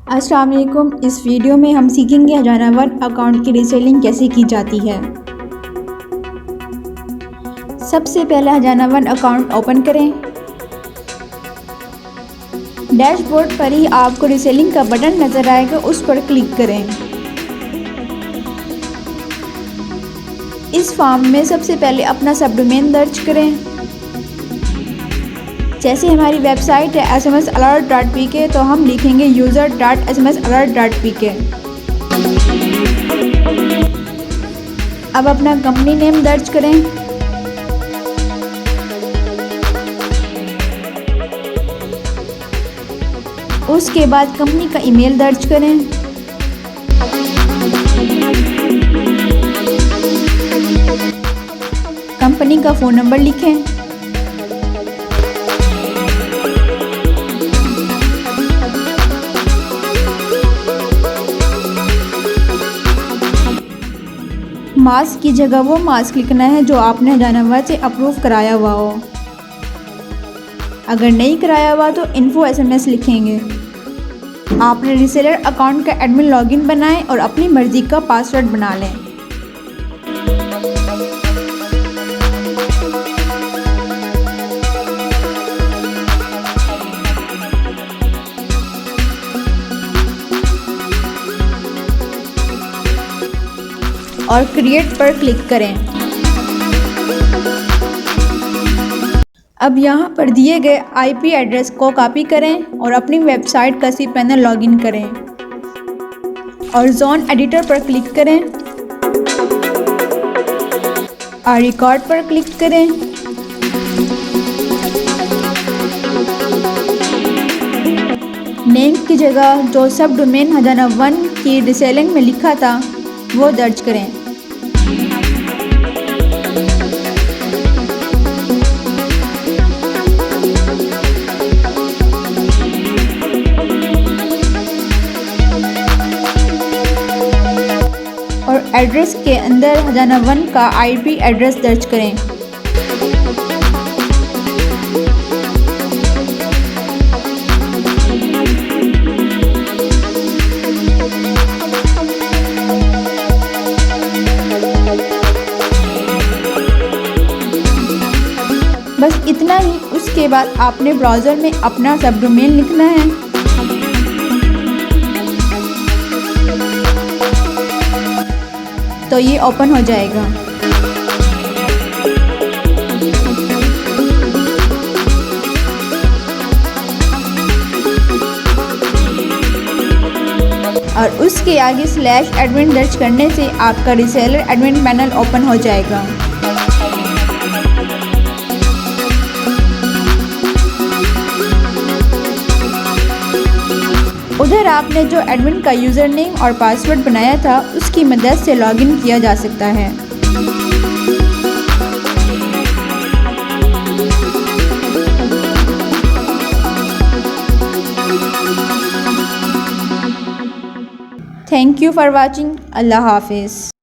अस्सलाम वालेकुम। इस वीडियो में हम सीखेंगे हजानावन अकाउंट की रीसेलिंग कैसे की जाती है। सबसे पहले हजानावन अकाउंट ओपन करें। डैशबोर्ड पर ही आपको रीसेलिंग का बटन नज़र आएगा, उस पर क्लिक करें। इस फॉर्म में सबसे पहले अपना सब डोमेन दर्ज करें। जैसे हमारी वेबसाइट है smsalert.pk, तो हम लिखेंगे user.smsalert.pk। अब अपना कंपनी नेम दर्ज करें। उसके बाद कंपनी का ईमेल दर्ज करें। कंपनी का फ़ोन नंबर लिखें। मास्क की जगह वो मास्क लिखना है जो आपने हजानावन से अप्रूव कराया हुआ हो। अगर नहीं कराया हुआ तो इन्फो SMS लिखेंगे। आपने रीसेलर अकाउंट का एडमिन लॉगिन बनाएं और अपनी मर्ज़ी का पासवर्ड बना लें। और क्रिएट पर क्लिक करें। अब यहाँ पर दिए गए IP एड्रेस को कॉपी करें और अपनी वेबसाइट का cPanel लॉगिन करें और जोन एडिटर पर क्लिक करें और रिकॉर्ड पर क्लिक करें। नेम की जगह जो सब डोमेन हजानावन की रीसेलिंग में लिखा था वो दर्ज करें। और एड्रेस के अंदर हजानावन का IP एड्रेस दर्ज करें। बस इतना ही। उसके बाद आपने ब्राउज़र में अपना सब डोमेन लिखना है। तो ये ओपन हो जाएगा। और उसके आगे /admin दर्ज करने से आपका रीसेलर एडमिन पैनल ओपन हो जाएगा। उधर आपने जो एडमिन का यूज़र नेम और पासवर्ड बनाया था उसकी मदद से लॉगिन किया जा सकता है। Thank you for watching. अल्लाह हाफिज़।